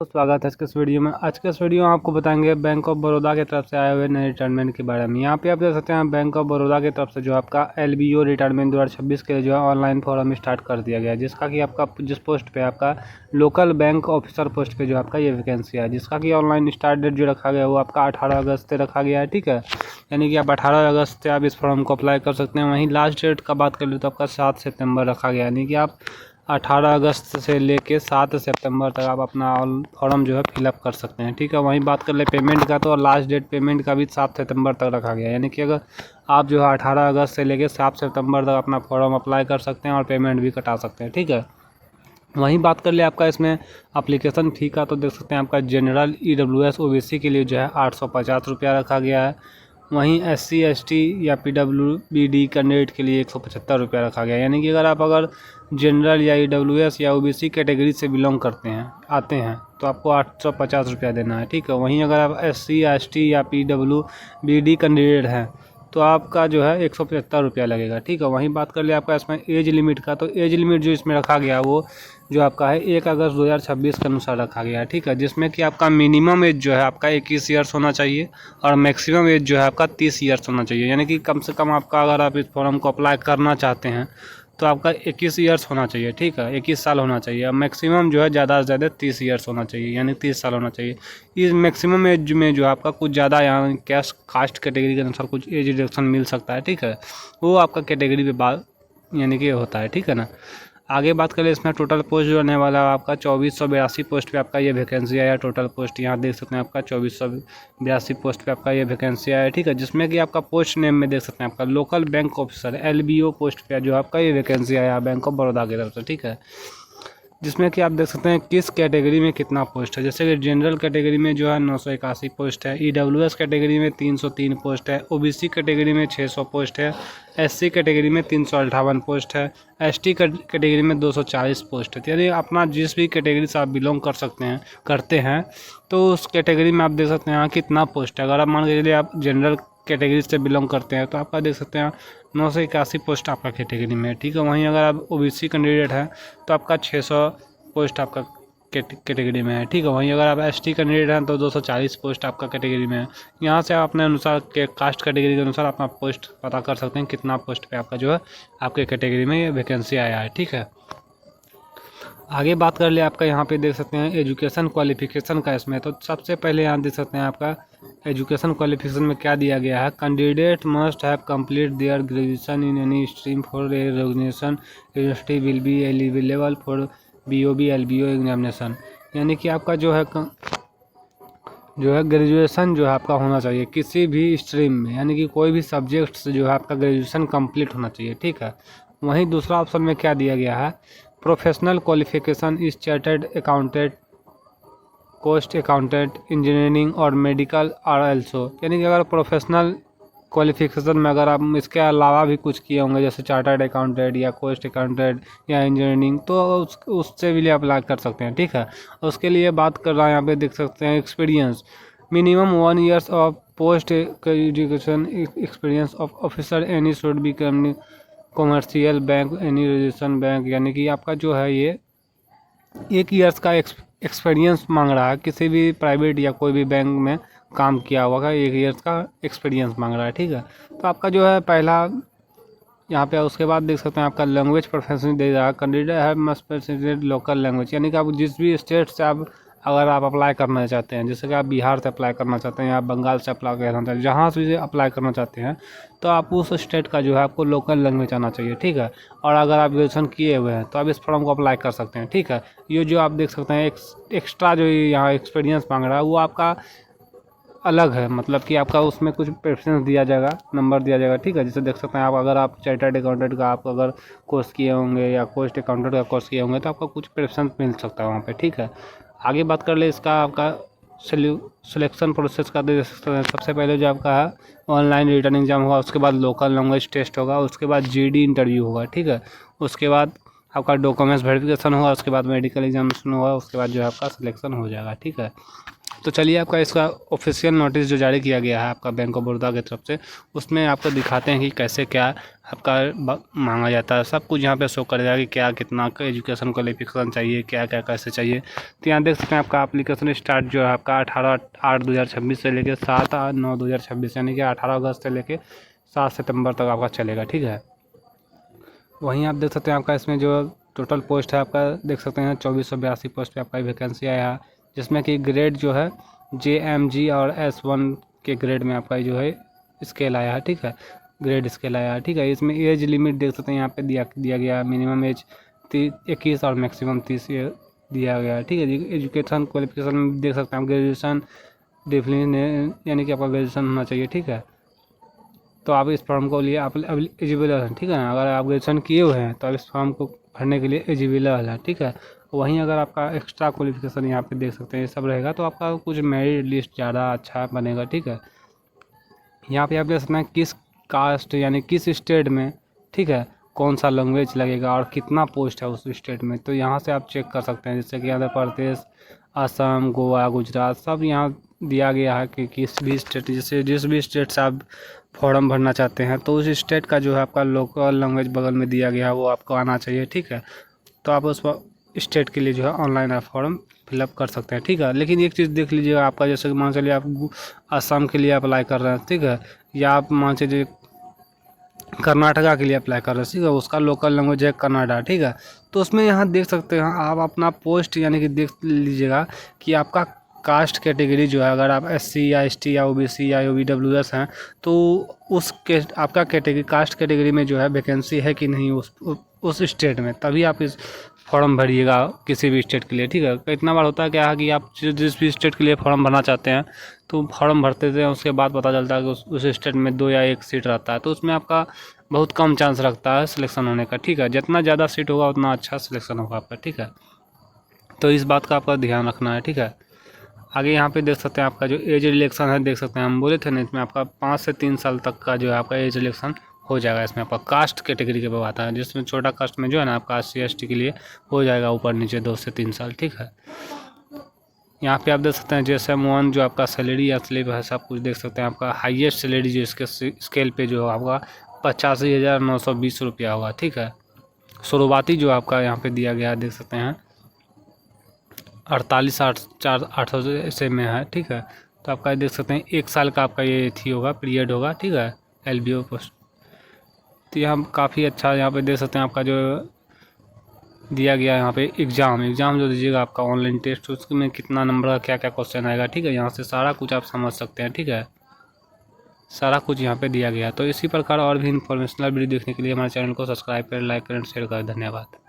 तो स्वागत है आज के इस वीडियो में। आज के इस वीडियो में आपको बताएंगे बैंक ऑफ बड़ौदा की तरफ से आए हुए नए रिटायरमेंट के बारे में। यहाँ पे आप देख सकते हैं बैंक ऑफ बड़ौदा की तरफ से जो आपका LBO रिटायरमेंट 2026 के लिए जो है ऑनलाइन फॉर्म स्टार्ट कर दिया गया है, जिसका कि आपका जिस पोस्ट पे आपका लोकल बैंक ऑफिसर पोस्ट पे जो आपका ये वैकेंसी है, जिसका कि ऑनलाइन स्टार्ट डेट जो रखा गया है वो आपका 18 अगस्त से रखा गया है। ठीक है, यानी कि आप 18 अगस्त से आप इस फॉर्म को अप्लाई कर सकते हैं। वहीं लास्ट डेट का बात कर ले तो आपका 7 सितंबर रखा गया है, यानी कि आप 18 अगस्त से लेके 7 सितंबर तक आप अपना फॉर्म जो है फिलअप कर सकते हैं। ठीक है, वहीं बात कर ले पेमेंट का, तो लास्ट डेट पेमेंट का भी 7 सितंबर तक रखा गया है, यानी कि अगर आप जो है 18 अगस्त से लेके 7 सितंबर तक अपना फॉर्म अप्लाई कर सकते हैं और पेमेंट भी कटा सकते हैं। ठीक है, वहीं बात कर ले आपका इसमें एप्लीकेशन फ़ी का, तो देख सकते हैं आपका जनरल EWS OBC के लिए जो है 850 रुपया रखा गया है। वहीं SC ST या PWBD कैंडिडेट के लिए 175 रुपया रखा गया है, यानी कि अगर जनरल या EWS या OBC कैटेगरी से बिलोंग करते हैं आते हैं तो आपको 850 रुपया देना है। ठीक है, वहीं अगर आप SC ST या PWBD कैंडिडेट हैं तो आपका जो है 175 रुपया लगेगा। ठीक है, वहीं बात कर ले आपका इसमें एज लिमिट का, तो एज लिमिट जो इसमें रखा गया वो जो आपका है 1 अगस्त 2026 के अनुसार रखा गया है। ठीक है, जिसमें कि आपका मिनिमम एज जो है आपका 21 ईयर्स होना चाहिए और मैक्सिमम एज जो है आपका 30 ईयर्स होना चाहिए, यानी कि कम से कम आपका अगर आप इस फॉर्म को अप्लाई करना चाहते हैं तो आपका 21 ईयर्स होना चाहिए। ठीक है, 21 साल होना चाहिए और मैक्सिमम जो है ज़्यादा से ज़्यादा 30 ईयर्स होना चाहिए, यानी 30 साल होना चाहिए। इस मैक्सिमम एज में जो आपका कुछ ज़्यादा यहाँ कैश कास्ट कैटेगरी के अनुसार कुछ एज रिडक्शन मिल सकता है। ठीक है, वो आपका कैटेगरी पे बात यानी कि होता है। ठीक है ना, आगे बात करें इसमें टोटल पोस्ट जो आने वाला है आपका 2482 पोस्ट पे आपका ये वैकेंसी आया। टोटल पोस्ट यहाँ देख सकते हैं आपका 2482 पोस्ट पे आपका ये वैकेंसी आया है। ठीक है, जिसमें कि आपका पोस्ट नेम में देख सकते हैं आपका local bank officer LBO post पे जो आपका ये वैकेंसी आया बैंक ऑफ बड़ौदा की तरफ से। ठीक है, जिसमें कि आप देख सकते हैं किस कैटेगरी में कितना पोस्ट है। जैसे कि जनरल कैटेगरी में जो है 981 पोस्ट है, EWS कैटेगरी में 303 पोस्ट है, OBC कैटेगरी में 600 पोस्ट है, SC कैटेगरी में 358 पोस्ट है, ST कैटेगरी में 240 पोस्ट है। यानी अपना जिस भी कैटेगरी से आप बिलोंग करते हैं तो उस कैटेगरी में आप देख सकते हैं कितना पोस्ट है। अगर आप मान के चलिए आप जनरल कैटेगरी से बिलोंग करते हैं तो आपका देख सकते हैं 981 पोस्ट आपका कैटेगरी में है। ठीक है, वहीं अगर आप OBC कैंडिडेट हैं तो आपका 600 पोस्ट आपका कैटेगरी में है। ठीक है, वहीं अगर आप ST कैंडिडेट हैं तो 240 पोस्ट आपका कैटेगरी में है। यहाँ से आप अपने अनुसार के कास्ट कैटेगरी के अनुसार अपना पोस्ट पता कर सकते हैं कितना पोस्ट पे आपका जो है आपके कैटेगरी में ये वैकेंसी आया है। ठीक है, आगे बात कर ले आपका यहाँ पे देख सकते हैं एजुकेशन क्वालिफिकेशन का इसमें, तो सबसे पहले यहाँ देख सकते हैं आपका एजुकेशन क्वालिफिकेशन में क्या दिया गया है। Candidate must have complete their graduation in any stream for a recognition university will be eligible for BOB LBO examination, यानी कि आपका जो है ग्रेजुएशन जो है आपका होना चाहिए किसी भी स्ट्रीम में, यानी कि कोई भी सब्जेक्ट से जो है आपका ग्रेजुएशन कंप्लीट होना चाहिए। ठीक है, वहीं दूसरा ऑप्शन में क्या दिया गया है, professional qualification is chartered accountant, cost accountant, engineering और मेडिकल आर एल्सो, यानी कि अगर प्रोफेशनल क्वालिफिकेशन में अगर आप इसके अलावा भी कुछ किए होंगे जैसे चार्टर्ड अकाउंटेंट या कॉस्ट अकाउंटेंट या इंजीनियरिंग, तो उससे भी अप्लाई कर सकते हैं। ठीक है, उसके लिए बात कर रहा है यहाँ पे देख सकते हैं experience minimum 1 years of post education experience of officer any should be commercial bank any registration bank, यानी कि आपका जो है ये 1 ईयर्स का एक्सपीरियंस मांग रहा है, किसी भी प्राइवेट या कोई भी बैंक में काम किया हुआ का 1 ईयर्स का एक्सपीरियंस मांग रहा है। ठीक है, तो आपका जो है पहला यहाँ पे उसके बाद देख सकते हैं आपका लैंग्वेज प्रोफेशन दे रहा है। कैंडिडेट है मस्ट लोकल लैंग्वेज, यानी कि आप जिस भी स्टेट से अगर आप अप्लाई करना चाहते हैं, जैसे कि आप बिहार से अप्लाई करना चाहते हैं या बंगाल से अप्लाई करना चाहते हैं, जहाँ से भी अप्लाई करना चाहते हैं तो आप उस स्टेट का जो है आपको लोकल लैंग्वेज आना चाहिए। ठीक है, और अगर आप ग्रेजुएशन किए हुए हैं तो आप इस फॉर्म को अप्लाई कर सकते हैं। ठीक है, ये जो आप देख सकते हैं एक्स्ट्रा जो यहाँ एक्सपीरियंस मांग रहा है वो आपका अलग है, मतलब कि आपका उसमें कुछ प्रेफरेंस दिया जाएगा, नंबर दिया जाएगा। ठीक है, जैसे देख सकते हैं आप अगर आप चार्टर्ड अकाउंटेंट का आप अगर कोर्स किए होंगे या कॉस्ट अकाउंटेंट का कोर्स किए होंगे तो आपका कुछ प्रेफरेंस मिल सकता है वहाँ पे। ठीक है, आगे बात कर ले इसका आपका सिलेक्शन प्रोसेस का देख सकते हैं। सबसे पहले जो आपका है ऑनलाइन रिटर्न एग्जाम होगा, उसके बाद लोकल लैंग्वेज टेस्ट होगा, उसके बाद GD इंटरव्यू होगा। ठीक है, उसके बाद आपका डॉक्यूमेंट्स वेरिफिकेशन होगा, उसके बाद मेडिकल एग्जामिनेशन होगा, उसके बाद जो है आपका सिलेक्शन हो जाएगा। ठीक है, तो चलिए आपका इसका ऑफिशियल नोटिस जो जारी किया गया है आपका बैंक ऑफ बड़ौदा की तरफ से, उसमें आपको दिखाते हैं कि कैसे क्या आपका मांगा जाता है। सब कुछ यहाँ पे शो करेगा कि क्या कितना एजुकेशन क्वालिफिकेशन चाहिए, क्या क्या कैसे चाहिए। तो यहाँ देख सकते हैं आपका एप्लीकेशन स्टार्ट जो है आपका 18/8/2026 से लेकर 7/9/2026 यानी कि 18 अगस्त से लेकर 7 सितंबर तक आपका चलेगा, ठीक है। वहीं आप देख सकते हैं आपका इसमें जो टोटल पोस्ट है आपका देख सकते हैं 2482 पोस्ट पे आपका वैकेंसी आया है, जिसमें कि ग्रेड जो है JMG और S1 के ग्रेड में आपका जो है स्केल आया है, ठीक है, ग्रेड स्केल आया है, ठीक है। इसमें एज लिमिट देख सकते हैं यहाँ पे दिया गया, मिनिमम एज 21 और मैक्सिमम 30 ये दिया गया है, ठीक है। एजुकेशन क्वालिफिकेशन में देख सकते हैं आप ग्रेजुएशन डिफिनेशन यानी कि आपका ग्रेजुएशन होना चाहिए, ठीक है। तो आप इस फॉर्म को लिए आप एलिजिबल हैं, ठीक है ना। अगर आप ग्रेजुएशन किए हुए हैं तो आप इस फॉर्म को भरने के लिए एलिजिबल है, ठीक है। वहीं अगर आपका एक्स्ट्रा क्वालिफिकेशन यहाँ पे देख सकते हैं ये सब रहेगा तो आपका कुछ मेरिट लिस्ट ज़्यादा अच्छा बनेगा, ठीक है। यहाँ पे आप देख सकते हैं किस कास्ट यानी किस स्टेट में, ठीक है, कौन सा लैंग्वेज लगेगा और कितना पोस्ट है उस स्टेट में। तो यहाँ से आप चेक कर सकते हैं, जैसे कि आंध्र प्रदेश, असम, गोवा, गुजरात सब यहाँ दिया गया है कि किस भी स्टेट, जैसे जिस भी स्टेट से आप फॉर्म भरना चाहते हैं तो उस स्टेट का जो है आपका लोकल लैंग्वेज बगल में दिया गया है वो आपको आना चाहिए, ठीक है। तो आप उस स्टेट के लिए जो है ऑनलाइन आप फॉर्म फिलअप कर सकते हैं, ठीक है। लेकिन एक चीज़ देख लीजिएगा आपका, जैसे कि मान चलिए आप असम के लिए अप्लाई कर रहे हैं, ठीक है, या आप मान चलिए कर्नाटका के लिए अप्लाई कर रहे हैं, ठीक है, उसका लोकल लैंग्वेज है कन्नड़ा, ठीक है। तो उसमें यहाँ देख सकते हैं आप अपना पोस्ट यानी कि देख लीजिएगा कि आपका कास्ट कैटेगरी जो है, अगर आप SC या ST या OBC या OBWS हैं तो उसके आपका कैटेगरी कास्ट कैटेगरी में जो है वैकेंसी है कि नहीं उस स्टेट में, तभी आप इस फॉर्म भरिएगा किसी भी स्टेट के लिए, ठीक है। इतना बार होता है क्या है कि आप जिस भी स्टेट के लिए फॉर्म भरना चाहते हैं तो फॉर्म भरते थे, उसके बाद पता चलता है कि उस स्टेट में 2 या 1 सीट रहता है, तो उसमें आपका बहुत कम चांस रखता है सिलेक्शन होने का, ठीक है। जितना ज़्यादा सीट होगा उतना अच्छा सिलेक्शन होगा आपका, ठीक है। तो इस बात का आपका ध्यान रखना है, ठीक है। आगे यहाँ पे देख सकते हैं आपका जो एज रिलेक्शन है, देख सकते हैं हम बोले थे ना इसमें आपका 5 से 3 साल तक का जो है आपका एज रिलेक्शन हो जाएगा। इसमें आपका कास्ट कैटेगरी के बात है, जिसमें छोटा कास्ट में जो है ना आपका SC ST के लिए हो जाएगा ऊपर नीचे 2 से 3 साल, ठीक है। यहाँ पे आप देख सकते हैं JSM1 जो आपका सैलरी या स्लिप है सब कुछ देख सकते हैं। आपका हाईएस्ट सैलरी जो इसके स्केल पे जो आपका 85,920 रुपया होगा, ठीक है। शुरुआती जो आपका यहाँ पे दिया गया है देख सकते हैं 48,800 ऐसे में है, ठीक है। तो आपका देख सकते हैं 1 साल का आपका ये थी होगा पीरियड होगा, ठीक है, LBO पोस्ट। तो यहाँ काफ़ी अच्छा यहाँ पे देख सकते हैं आपका जो दिया गया है यहाँ पे एग्ज़ाम जो दीजिएगा आपका ऑनलाइन टेस्ट, उसमें कितना नंबर का क्या क्या क्वेश्चन आएगा, ठीक है। यहाँ से सारा कुछ आप समझ सकते हैं, ठीक है, सारा कुछ यहाँ पे दिया गया है। तो इसी प्रकार और भी इन्फॉर्मेशनल वीडियो देखने के लिए हमारे चैनल को सब्सक्राइब करें, लाइक करें, शेयर करें। धन्यवाद।